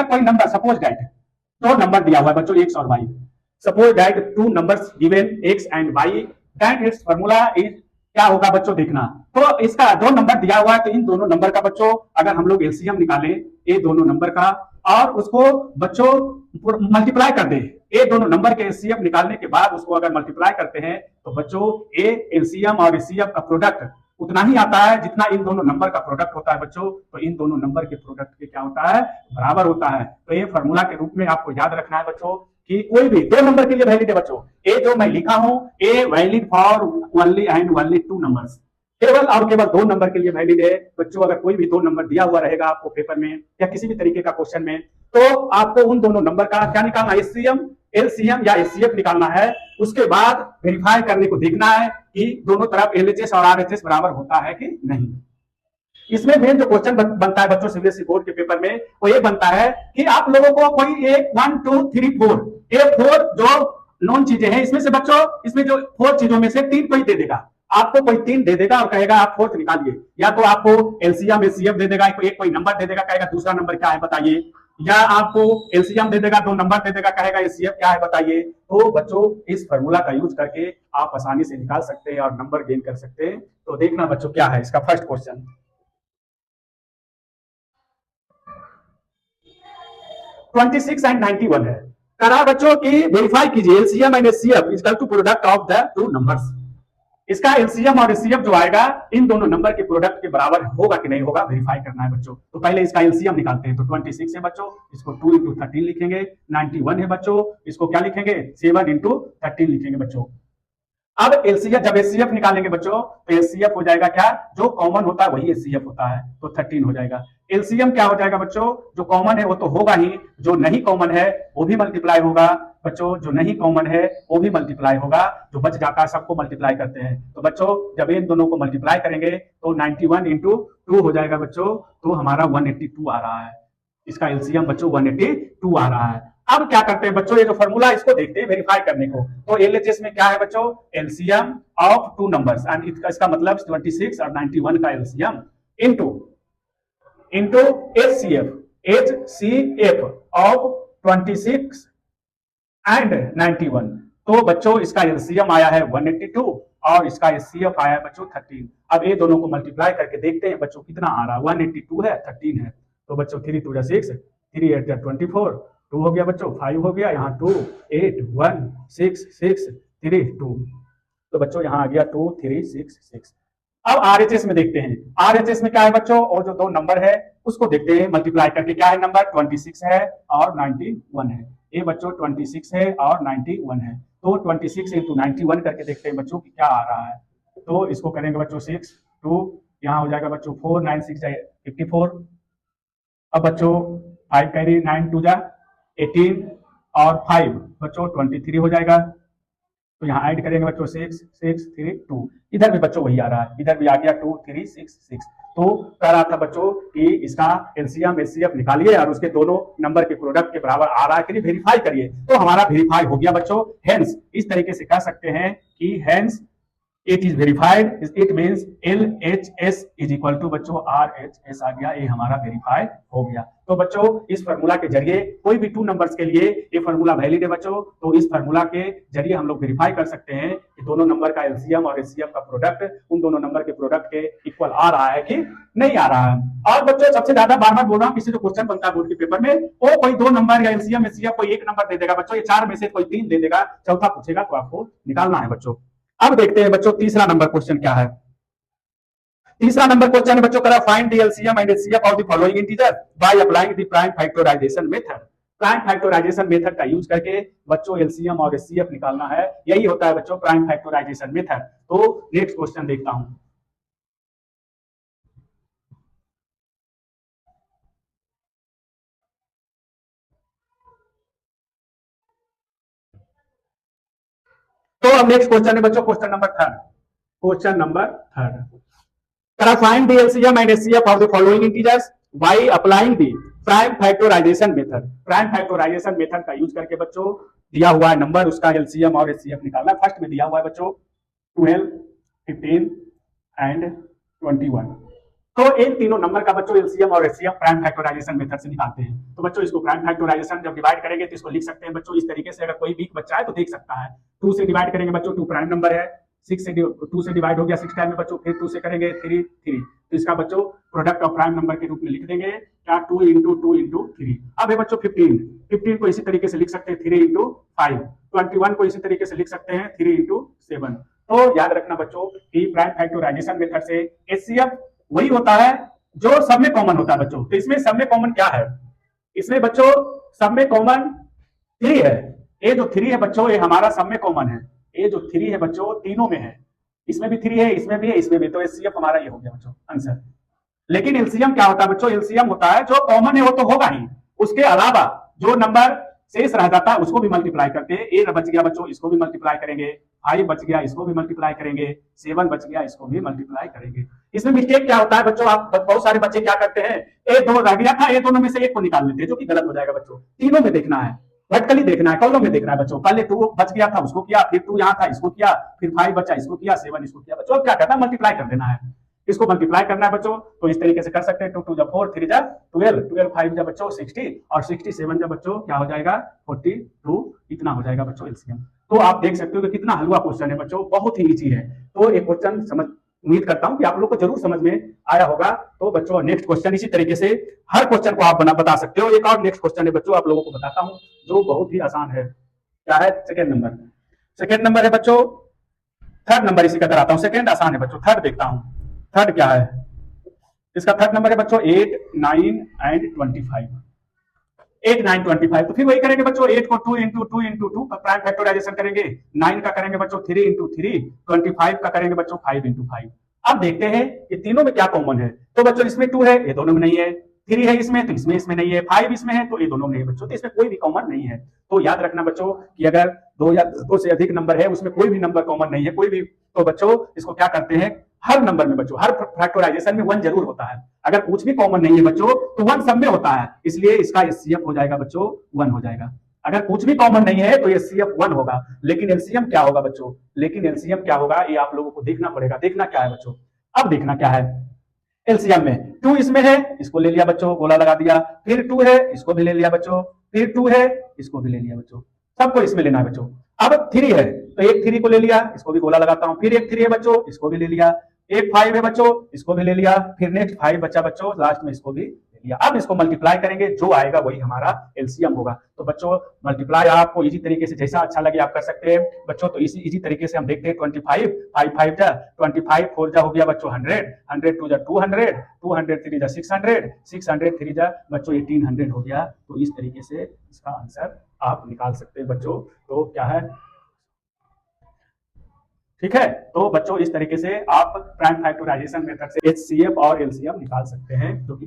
कोई number suppose that दो number दिया हुआ है बच्चों x और y, suppose that two numbers given x and y, that it's formula is क्या होगा बच्चों देखना। तो इसका दो नंबर दिया हुआ है तो इन दोनों नंबर का बच्चों अगर हम लोग एलसीएम निकालें ये दोनों नंबर का और उसको बच्चों मल्टीप्लाई कर दे, ये दोनों नंबर के एलसीएम निकालने के बाद उसको अगर मल्टीप्लाई करते हैं तो बच्चों ए एलसीएम और एचसीएफ का प्रोडक्ट उतना ही आता है जितना इन दोनों नंबर का प्रोडक्ट होता है बच्चों। तो इन दोनों नंबर के प्रोडक्ट के क्या होता है बराबर होता है। तो ये फॉर्मूला के रूप में आपको याद रखना है बच्चों कि कोई भी दो नंबर के लिए वैलिड है बच्चों, ए जो मैं लिखा हूं a valid for only and only two numbers, केवल और केवल दो नंबर के लिए वैलिड है बच्चों। अगर कोई भी दो नंबर दिया हुआ रहेगा आपको पेपर में या किसी भी तरीके का क्वेश्चन में तो आपको उन दोनों नंबर का क्या निकालना है, एचसीएम एलसीएम या एचसीएफ निकालना है। उसके बाद वेरीफाई करने को देखना है कि दोनों तरफ एलएचएस और आरएचएस बराबर होता है कि नहीं। इसमें मेन जो क्वेश्चन बनता है बच्चों सीबीएसई बोर्ड के पेपर में वो ये बनता है कि आप लोगों को कोई एक 1 2 3 4 ये 4 जो नॉन चीजें हैं इसमें से बच्चों इसमें जो 4 चीजों में से 3 कोई दे देगा, आपको कोई 3 दे देगा और कहेगा आप फोर्थ निकालिए, या तो आपको एलसीएम एचसीएफ दे देगा, एक कोई नंबर दे देगा कहेगा दूसरा नंबर क्या है बताइए, या आपको एलसीएम दे देगा दो नंबर दे देगा कहेगा एचसीएफ क्या है बताइए। तो बच्चों इस फार्मूला का यूज करके आप आसानी से निकाल सकते हैं और नंबर गेन कर सकते हैं। तो देखना बच्चों क्या है इसका फर्स्ट क्वेश्चन, 26 एंड 91 है। करा बच्चों की वेरीफाई कीजिए LCM and HCF is equal to product of the two numbers. इसका एलसीएम और एचसीएफ जो आएगा इन दोनों नंबर के प्रोडक्ट के बराबर होगा कि नहीं होगा वेरीफाई करना है बच्चों। तो पहले इसका एलसीएम निकालते हैं। तो 26 है बच्चों, इसको 2 इंटू 13 लिखेंगे। 91 है बच्चों, इसको क्या लिखेंगे 7 इंटू 13 लिखेंगे बच्चों। अब एलसीएफ जब एचसीएफ निकालेंगे बच्चों तो एचसीएफ हो जाएगा क्या, जो कॉमन होता है वही एचसीएफ होता है तो 13 हो जाएगा। एलसीएम क्या हो जाएगा बच्चों, जो कॉमन है वो तो होगा ही, जो नहीं कॉमन है वो भी मल्टीप्लाई होगा बच्चों, जो नहीं कॉमन है वो भी मल्टीप्लाई होगा, जो बच जाता है सबको मल्टीप्लाई करते हैं। तो बच्चों जब इन दोनों को मल्टीप्लाई करेंगे तो 91 इंटू 2 हो जाएगा बच्चों, तो हमारा 182 आ रहा है। इसका एलसीएम बच्चों 182 आ रहा है। अब क्या करते हैं बच्चों, ये जो फॉर्मूला इसको देखते हैं वेरीफाई करने को। तो एलएचएस में क्या है बच्चों, LCM of two numbers and इसका मतलब 26 और 91 का LCM into HCF of 26 and 91। तो बच्चों इसका एलसीएम आया है 182 और इसका एचसीएफ आया है बच्चों 13। अब ये दोनों को मल्टीप्लाई करके देखते हैं बच्चों कितना आ रहा है, 182 है 13 है। तो बच्चों 3 2 6 3 8 24, 2 हो गया बच्चों, 5 हो गया, यहाँ 2 8 1 6 6 3 2। तो बच्चों यहाँ आ गया 2 3 6 6। अब आरएचएस में देखते हैं, आरएचएस में क्या है बच्चों, और जो दो नंबर है उसको देखते हैं मल्टीप्लाई करके। क्या है नंबर 26 है और 91 है। ये बच्चों 26 है और 91 है। तो 26 इंटू 91 करके देखते हैं बच्चों की क्या आ रहा है। तो इसको करेंगे बच्चों 6 2, यहाँ हो जाएगा बच्चों 4 9 6 54। अब बच्चों 5 कैरी 9 2 18 और 5 बच्चों 23 हो जाएगा। तो यहाँ ऐड करेंगे बच्चों 6 6 3 2। इधर भी बच्चों वही आ रहा है, इधर भी आ गया 2 3 6 6। तो कह रहा था बच्चों कि इसका एलसीएम एचसीएफ निकालिए और उसके दोनों नंबर के प्रोडक्ट के बराबर आ रहा है कि नहीं वेरीफाई करिए। तो हमारा वेरीफाई हो गया बच्चों। हेंस इस तरीके से कह सकते हैं कि hence it is verified, it means LHS is equal to बच्चों RHS आ गया, ये हमारा वेरीफाई हो गया। तो बच्चों इस फार्मूला के जरिए कोई भी टू नंबर्स के लिए ये फार्मूला वैलिड है बच्चों। तो इस फार्मूला के जरिए हम लोग वेरीफाई कर सकते हैं कि दोनों नंबर का एलसीएम और एचसीएफ का प्रोडक्ट उन दोनों नंबर के प्रोडक्ट के इक्वल आ रहा है कि नहीं आ रहा है। और बच्चों सबसे ज्यादा बार बार बोल रहा हूँ, किसी जो क्वेश्चन बनता है बोर्ड के पेपर में वो कोई दो नंबर या एलसीएम एचसीएफ कोई एक नंबर दे देगा बच्चों, ये चार में से कोई 3 दे देगा, चौथा पूछेगा तो आपको निकालना है बच्चों। अब देखते हैं बच्चों तीसरा नंबर क्वेश्चन क्या है। तीसरा नंबर क्वेश्चन है बच्चों करा find the LCM and HCF of the following integer by applying the prime factorisation method. Prime factorisation method का यूज करके बच्चों एलसीएम और एचसीएफ निकालना है, यही होता है बच्चों प्राइम फैक्टराइजेशन मेथड। तो नेक्स्ट क्वेश्चन देखता हूं। तो अब नेक्स्ट क्वेश्चन है बच्चों question number third. Question number third, find the LCM and HCF of the following integers by applying the prime factorisation method. Prime factorisation method का use करके बच्चों दिया हुआ है नंबर, उसका एलसीएम और एचसीएफ निकालना। फर्स्ट में दिया हुआ है बच्चों 12 15 एंड 21। तो इन तीनों नंबर का बच्चों एलसीएम और एचसीएफ प्राइम फैक्टराइजेशन मेथड से निकालते हैं। तो बच्चों इसको प्राइम फैक्टराइजेशन जब डिवाइड करेंगे तो इसको लिख सकते हैं बच्चों इस तरीके से। अगर कोई वीक बच्चा है तो देख सकता है, 2 से डिवाइड करेंगे बच्चों, 2 प्राइम नंबर है, 6 से 2 से डिवाइड हो गया 6 टाइम में बच्चों, फिर 2 से करेंगे 3 3, तो इसका बच्चों प्रोडक्ट ऑफ प्राइम नंबर के रूप में लिख देंगे क्या, 2 इंटू 2 इंटू 3। अब है बच्चों 15 को इसी तरीके से लिख सकते हैं 3 इंटू 5, 21 को इसी तरीके से लिख सकते हैं 3 इंटू 7। तो याद रखना बच्चों कि प्राइम फैक्टराइजेशन मेथड से एचसीएफ वही होता है जो सब में कॉमन होता है बच्चों। तो इसमें सब में कॉमन क्या है, इसमें बच्चों सब में कॉमन 3 है। ये जो 3 है बच्चों ये हमारा सब में कॉमन है, ये जो 3 है बच्चों तीनों में है, इसमें भी 3 है, इसमें भी है, इसमें भी। तो एचसीएफ हमारा ये हो गया बच्चों आंसर। लेकिन एलसीएम क्या होता है बच्चों, एलसीएम होता है जो कॉमन है वो तो होगा ही, उसके अलावा जो नंबर शेष रह जाता है उसको भी मल्टीप्लाई करते हैं। 8 बच गया बच्चों, इसको भी मल्टीप्लाई करेंगे, 5 बच गया, इसको भी मल्टीप्लाई करेंगे, 7 बच गया, इसको भी मल्टीप्लाई करेंगे। इसमें मिस्टेक क्या होता है बच्चों, आप बहुत सारे बच्चे क्या करते हैं, ए दो रह गया था, ये दोनों में से एक को निकाल लेते हैं, जो कि गलत हो जाएगा बच्चों। तीनों में देखना है, वर्टिकली देखना है, कॉलम में देखना है बच्चों। पहले 2 बच गया था उसको किया, फिर 2 यहाँ था इसको किया, फिर 5 बचा इसको किया, 7 इसको किया बच्चों। अब क्या करना है, मल्टीप्लाई कर देना है, इसको मल्टीप्लाई करना है बच्चों। तो इस तरीके से कर सकते हैं, 2 2 जा 4, 3 जा 12, 12 5 जा बच्चों 60, और 67 जा बच्चों क्या हो जाएगा 42, इतना हो जाएगा बच्चों एलसीएम। तो आप देख सकते हो कि कितना हलवा क्वेश्चन है बच्चों, बहुत ही इजी है। तो एक क्वेश्चन समझ, उम्मीद करता हूं कि आप लोग को जरूर समझ में आया होगा। तो बच्चों नेक्स्ट क्वेश्चन इसी तरीके से हर क्वेश्चन को आप बता सकते हो। एक और नेक्स्ट क्वेश्चन है बच्चों, आप लोगों को बताता हूं जो बहुत ही आसान है। क्या है, सेकेंड नंबर, सेकेंड नंबर है बच्चों, थर्ड नंबर इसी का कराता हूं। सेकेंड आसान है बच्चों, थर्ड देखता हूं। थर्ड क्या है, इसका थर्ड नंबर है बच्चों 8 9 एंड 25, 8 9 25। तो फिर वही करेंगे बच्चों, 8 को 2 इंटू 2 इंटू 2 प्राइम फैक्टराइजेशन करेंगे, 9 का करेंगे बच्चों 3 इंटू 3, 25 का करेंगे बच्चों 5 इंटू 5। अब देखते हैं कि तीनों में क्या कॉमन है। तो बच्चों इसमें 2 है, ये दोनों में नहीं है, 3 है इसमें, तो इसमें नहीं है, 5 इसमें है, तो ये दोनों में नहीं है बच्चों। तो इसमें कोई भी कॉमन नहीं है। तो याद रखना बच्चों कि अगर 2 या 2 से अधिक नंबर है, उसमें कोई भी नंबर कॉमन नहीं है, कोई भी, तो बच्चों इसको क्या करते हैं, हर नंबर में बच्चों, हर फैक्टराइजेशन में 1 जरूर होता है। अगर कुछ भी कॉमन नहीं है बच्चों तो 1 सब में होता है, इसलिए इसका एचसीएफ हो जाएगा बच्चों 1 हो जाएगा। अगर कुछ भी कॉमन नहीं है तो एचसीएफ 1 होगा। लेकिन एलसीएम क्या होगा बच्चों, लेकिन एलसीएम क्या होगा ये आप लोगों को देखना पड़ेगा। देखना क्या है बच्चों, अब देखना क्या है, एलसीएम में 2 इसमें है, इसको ले लिया बच्चों, गोला लगा दिया, फिर 2 है, इसको भी ले लिया बच्चों, फिर 2 है, इसको भी ले लिया बच्चों, सबको इसमें लेना है बच्चों। अब 3 है तो एक 3 को ले लिया, इसको भी गोला लगाता हूं, फिर एक 3 है बच्चों, इसको भी ले लिया, एक 5 है बच्चों, इसको भी ले लिया, फिर नेक्स्ट 5 बचा बच्चों, लास्ट में इसको भी ले लिया। अब इसको मल्टीप्लाई करेंगे, जो आएगा वही हमारा एलसीएम होगा। तो बच्चों मल्टीप्लाई आपको इजी तरीके से जैसा अच्छा लगे आप कर सकते हैं बच्चों। तो इसी इजी तरीके से हम देखते हैं, 25 5 5 जा 25, 4 जा हो गया बच्चों 100, 100 2 जा 200, 200 3 जा 600, 600 3 जा बच्चों 1800 हो गया। तो इस तरीके से इसका आंसर आप निकाल सकते हैं बच्चों। तो क्या है, ठीक है। तो बच्चों इस तरीके से आप प्राइम फैक्टराइजेशन मेथड से एचसीएफ और एलसीएम निकाल सकते हैं, जो कि